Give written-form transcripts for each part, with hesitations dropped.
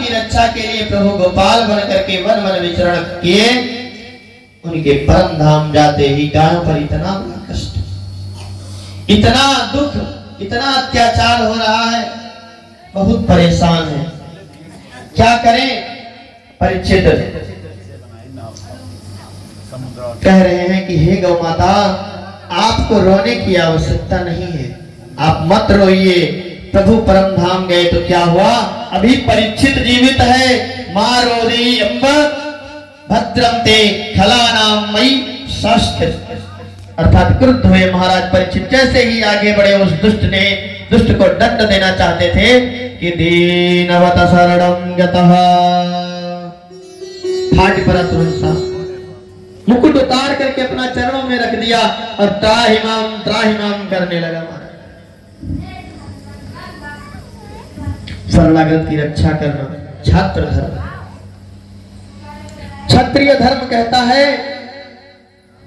की रक्षा के लिए प्रभु गोपाल बन करके वन वन विचरण किए। उनके परम धाम जाते ही गायों पर इतना बड़ा कष्ट, इतना दुख, इतना अत्याचार हो रहा है, बहुत परेशान है। क्या करें? परीक्षित कह रहे हैं कि हे गौ माता, आपको रोने की आवश्यकता नहीं है, आप मत रोइए। प्रभु परम धाम गए तो क्या हुआ? अभी परीक्षित जीवित है। मां रोदी अम्ब भद्रम ते खलानाम मई शास्त्र, अर्थात क्रुद्ध हुए महाराज परीक्षित। जैसे ही आगे बढ़े, उस दुष्ट को दंड देना चाहते थे कि दीनवत शरणं गतः, फाट पड़ा तुरंत, मुकुट उतार करके अपना चरणों में रख दिया और त्राहिमाम करने लगा। शरणागत की रक्षा करना छात्र धर्म, क्षत्रिय धर्म कहता है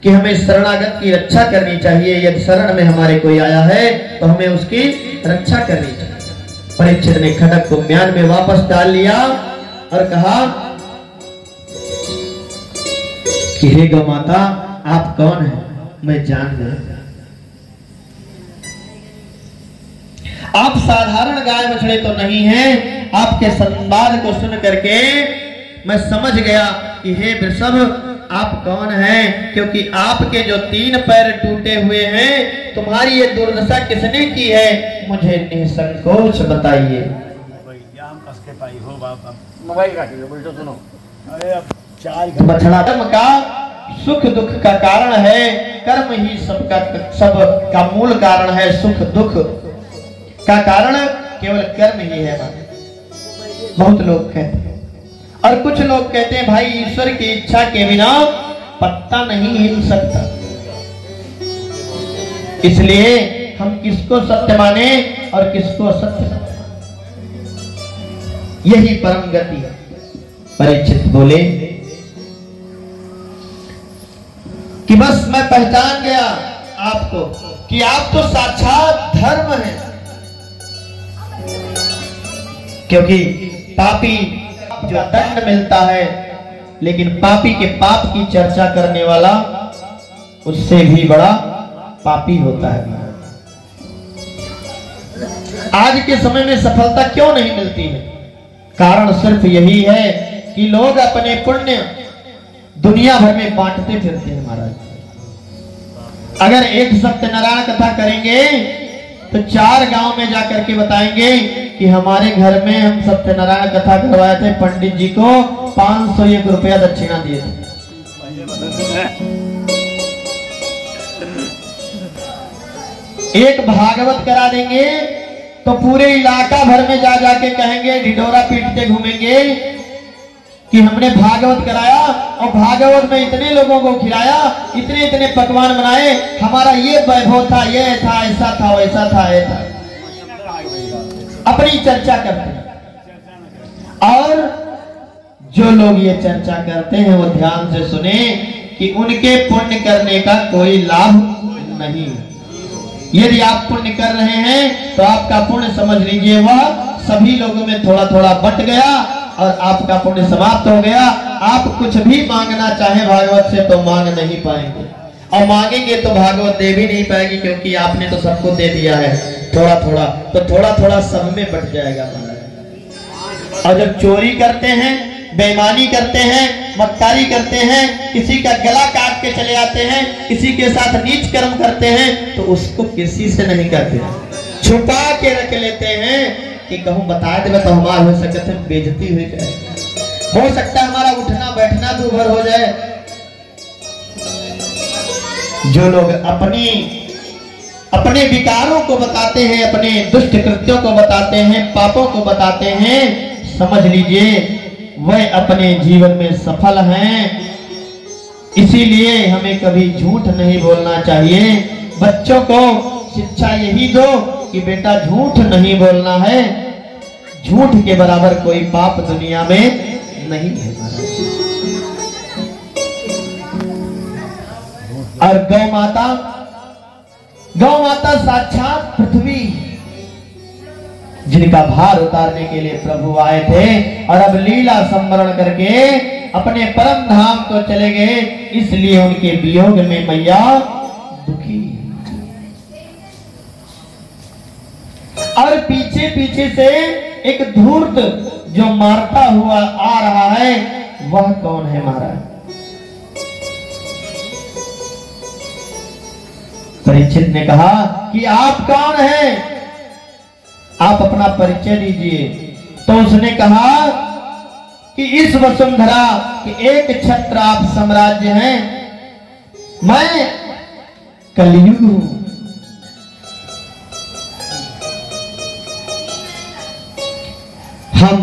कि हमें शरणागत की रक्षा करनी चाहिए। यदि शरण में हमारे कोई आया है तो हमें उसकी रक्षा करनी चाहिए। परीक्षित ने खड्ग को म्यान में वापस डाल लिया और कहा कि हे गौ माता, आप कौन हैं? मैं जान गया, आप साधारण गाय बछड़े तो नहीं हैं। आपके संवाद को सुन करके मैं समझ गया कि हे वृषभ, आप कौन हैं, क्योंकि आपके जो 3 पैर टूटे हुए हैं, तुम्हारी ये दुर्दशा किसने की है, मुझे निसंकोच बताइए। बछड़ा कर्म का सुख दुख का कारण है, कर्म ही सबका मूल कारण है। सुख दुख का कारण केवल कर्म ही है। बहुत लोग कहते हैं, और कुछ लोग कहते हैं भाई ईश्वर की इच्छा के बिना पत्ता नहीं हिल सकता, इसलिए हम किसको सत्य माने और किसको असत्य माने, यही परम गति है। परीक्षित बोले कि बस मैं पहचान गया आपको कि आप तो साक्षात धर्म हैं, क्योंकि पापी जो दंड मिलता है, लेकिन पापी के पाप की चर्चा करने वाला उससे भी बड़ा पापी होता है। आज के समय में सफलता क्यों नहीं मिलती है? कारण सिर्फ यही है कि लोग अपने पुण्य दुनिया भर में बांटते फिरते हैं। महाराज, अगर एक सत्यनारायण कथा करेंगे तो 4 गांव में जाकर के बताएंगे कि हमारे घर में हम सत्यनारायण कथा करवाए थे, पंडित जी को 501 रुपया दक्षिणा दिए थे। एक भागवत करा देंगे तो पूरे इलाका भर में जा जाके कहेंगे, ढिढोरा पीटते घूमेंगे कि हमने भागवत कराया और भागवत में इतने लोगों को खिलाया, इतने इतने पकवान बनाए, हमारा ये वैभव था, ये था, ऐसा था, वैसा था, ऐसा। अपनी चर्चा करते हैं। और जो लोग ये चर्चा करते हैं वो ध्यान से सुने कि उनके पुण्य करने का कोई लाभ नहीं। यदि आप पुण्य कर रहे हैं तो आपका पुण्य समझ लीजिए वह सभी लोगों में थोड़ा थोड़ा बट गया और आपका पुण्य समाप्त हो गया। आप कुछ भी मांगना चाहे भागवत से तो मांग नहीं पाएंगे, और मांगेंगे तो भागवत दे भी नहीं पाएगी, क्योंकि आपने तो सबको दे दिया है थोड़ा थोड़ा, तो थोड़ा थोड़ा सब में बट जाएगा। और जब चोरी करते हैं, बेईमानी करते हैं, मक्कारी करते हैं, किसी का गला काट के चले आते हैं, किसी के साथ नीच कर्म करते हैं, तो उसको किसी से नहीं करते, छुपा के रख लेते हैं कि कहूं बता दे तो हमारा हो सकता है बेइज्जती हुई जाए, हो सकता है हमारा उठना बैठना दूभर हो जाए। जो लोग अपने विकारों को बताते हैं, अपने दुष्ट कृत्यों को बताते हैं, पापों को बताते हैं, समझ लीजिए वह अपने जीवन में सफल हैं। इसीलिए हमें कभी झूठ नहीं बोलना चाहिए। बच्चों को शिक्षा यही दो कि बेटा झूठ नहीं बोलना है, झूठ के बराबर कोई पाप दुनिया में नहीं है। और गौ माता साक्षात पृथ्वी, जिनका भार उतारने के लिए प्रभु आए थे और अब लीला संवरण करके अपने परम धाम को चले गए, इसलिए उनके वियोग में मैया दुखी। और पीछे पीछे से एक धूर्त जो मारता हुआ आ रहा है, वह कौन है महाराज? परीक्षित ने कहा कि आप कौन हैं? आप अपना परिचय दीजिए। तो उसने कहा कि इस वसुंधरा के एक छत्र आप साम्राज्य हैं, मैं कलयुग हूं। हम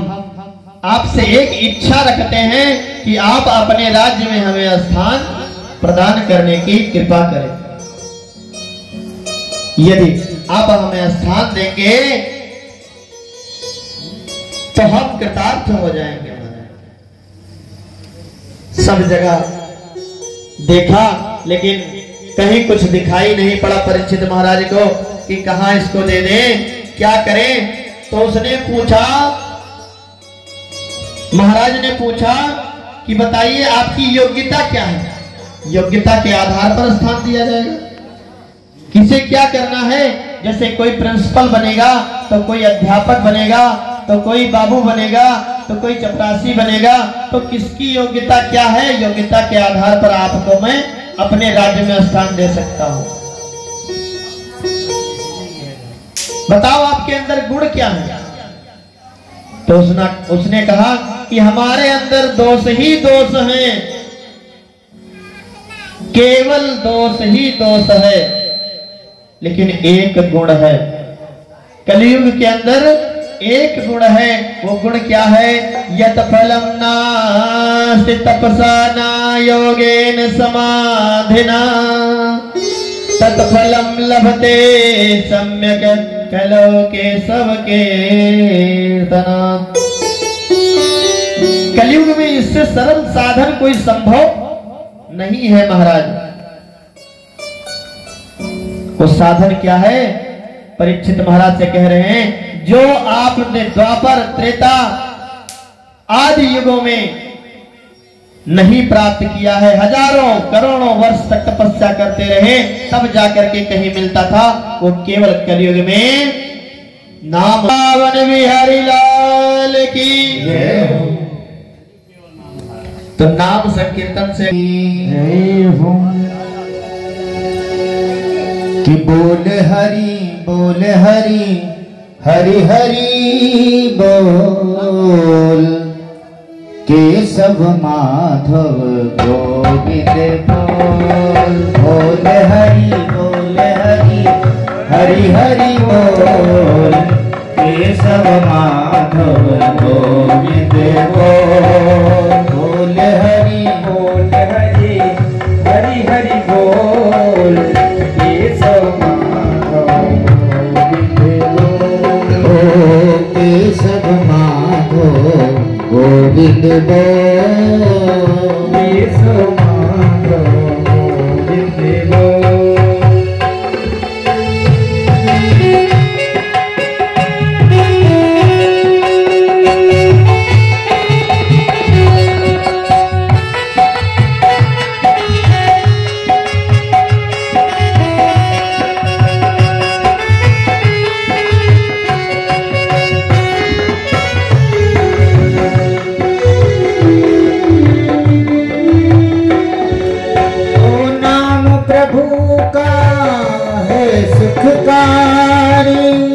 आपसे एक इच्छा रखते हैं कि आप अपने राज्य में हमें स्थान प्रदान करने की कृपा करें। यदि आप हमें स्थान देंगे तो हम कृतार्थ हो जाएंगे। सब जगह देखा लेकिन कहीं कुछ दिखाई नहीं पड़ा परीक्षित महाराज को कि कहां इसको दे दें, क्या करें। तो उसने पूछा, महाराज ने पूछा कि बताइए आपकी योग्यता क्या है? योग्यता के आधार पर स्थान दिया जाएगा। किसे क्या करना है? जैसे कोई प्रिंसिपल बनेगा तो कोई अध्यापक बनेगा, तो कोई बाबू बनेगा, तो कोई चपरासी बनेगा, तो किसकी योग्यता क्या है? योग्यता के आधार पर आपको मैं अपने राज्य में स्थान दे सकता हूं। बताओ आपके अंदर गुण क्या है? तो उसने कहा कि हमारे अंदर दोष ही दोष हैं, केवल दोष ही दोष है, लेकिन एक गुण है। कलयुग के अंदर एक गुण है। वो गुण क्या है? यत् फलम नास्ति तपसा न योगेन समाधिना तत् फलम लभते सम्यक कलो के सबके तना। कलयुग में इससे सरल साधन कोई संभव नहीं है महाराज। वो साधन क्या है? परीक्षित महाराज से कह रहे हैं, जो आपने द्वापर त्रेता आदि युगों में नहीं प्राप्त किया है, हजारों करोड़ों वर्ष तक तपस्या करते रहे तब जाकर के कहीं मिलता था, वो केवल कलयुग में नाम रावण बिहारी लाल की। तो नाम संकीर्तन से कि बोल हरि हरि हरि बोल, केशव माधव गोविंद बोल। बोल हरि हरि हरि बोल, केशव माधव गोविंद बोल। बोल हरि हरि हरि बोल, केशव माधव केशव माधव गोविंद बोल। केशव माधव गोविंद बोल।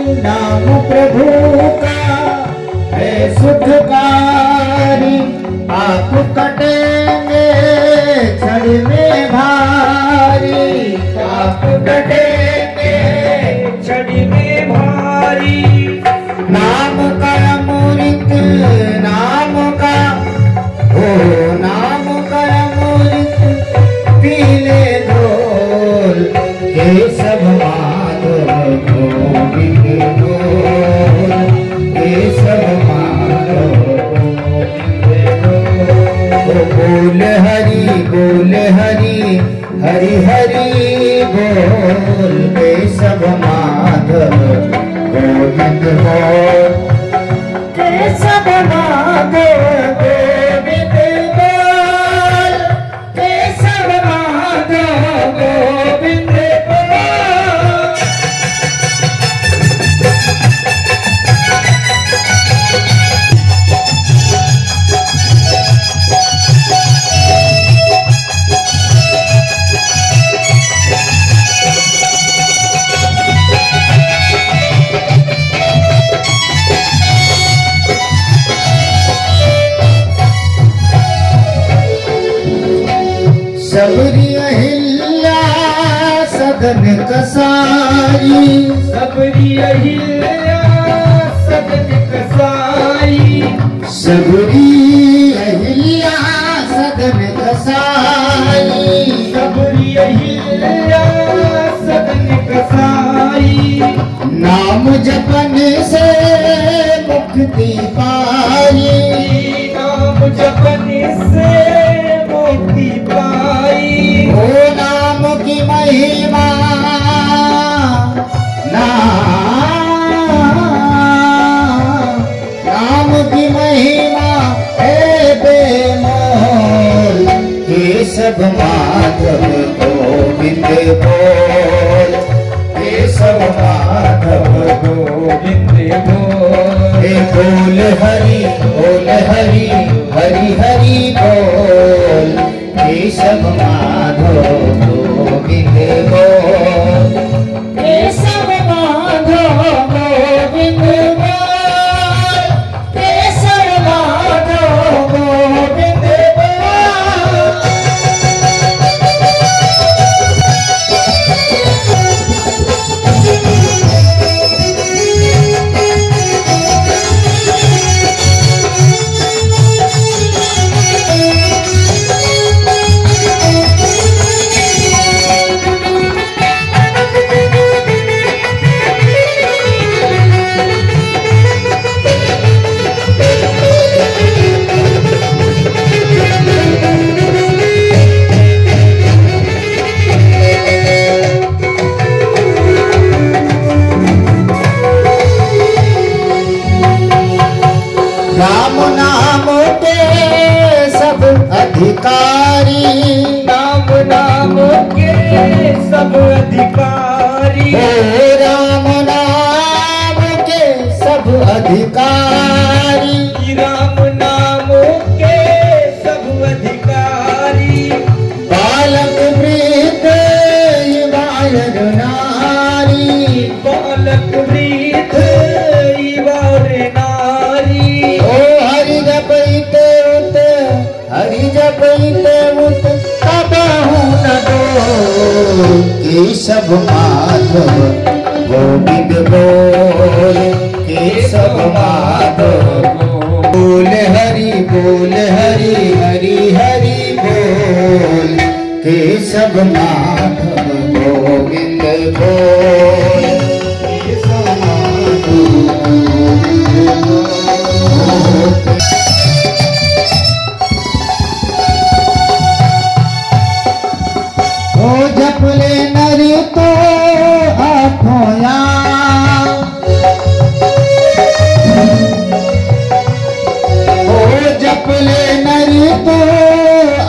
नाम प्रभु का है सुखकारी, आप कटेंगे क्षण में भारी। आप कटेंगे क्षण में भारी। नाम का अमृत नाम का नाम का अमृत पीले ढोल, केशव माधव गोविंद बोल। केशव माधव गोविंद बोल। बोल हरि हरि हरि बोल, केशव माधव गोविंद बोल। सबरी अहिल्या सदन कसाई, सबरी अहिल्या सदन कसाई, सबरी अहिल्या सदन कसाई, सबरी अहिल्या सदन कसाई। नाम जपन से मुक्ति पाई, नाम जपन से मुक्ति पाई। ओ नाम की महिमा नाम की महिमा है बेमोल, केशव माधव गोविंद बोल, केशव माधव गोविंद बोल। हे बोल हरि हरि हरि बोल, केशव माधव गोविंद बोल, केशव माधव गोविंद बोल, केशव माधव गोविंद बोल। राम नाम के सब अधिकारी, नाम नाम के सब अधिकारी। हे राम नाम के सब अधिकारी, राम नाम के सब अधिकारी। बालक वृद्ध युवायर नारी, बालक वृद्ध युवार नारी। ओ हरि जपैते उत, हरि जपैते उत कबहु न डोल, केशव माधव गोविंद बोल, केशव माधव बोल हरि हरि हरि बोल, केशव माधव गोविंद बोल, केशव माधव गोविंद बोल। ओ जपले नरी तो आठों याम, ओ जपले नरी तो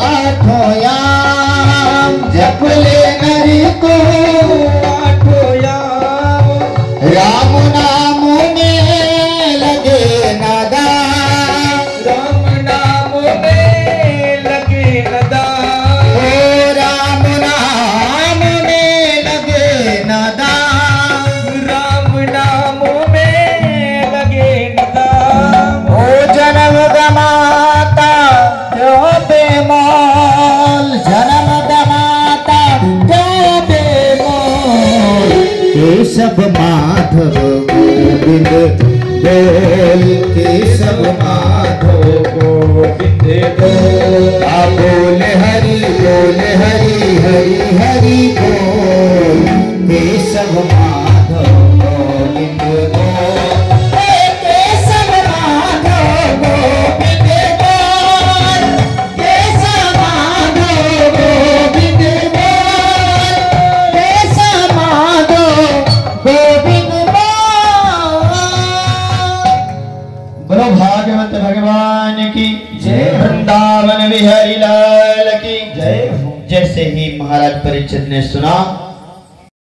आठों याम, जपले नरी तो आठों याम। राम नाम में लगे नादान, राम नाम में लगे नदान। ओ राम नाम में लगे नादान, राम नाम में लगे नदान। ओ जन्म गमाता जो बेमोल, जन्म गमाता जो बेमोल, केशव माधव गोविंद बोल, केशव माधव गोविंद बोल। आ बोल हरि हरि हरि बोल, केशव माधव गोविंद बोल, केशव माधव गोविंद बोल, केशव माधव गोविंद बोल, केशव माधव गोविंद बोल। बोलो भागवत भगवान की जय, वृंदावन बिहारी लाल की जय। जैसे ही महाराज परिचित ने सुना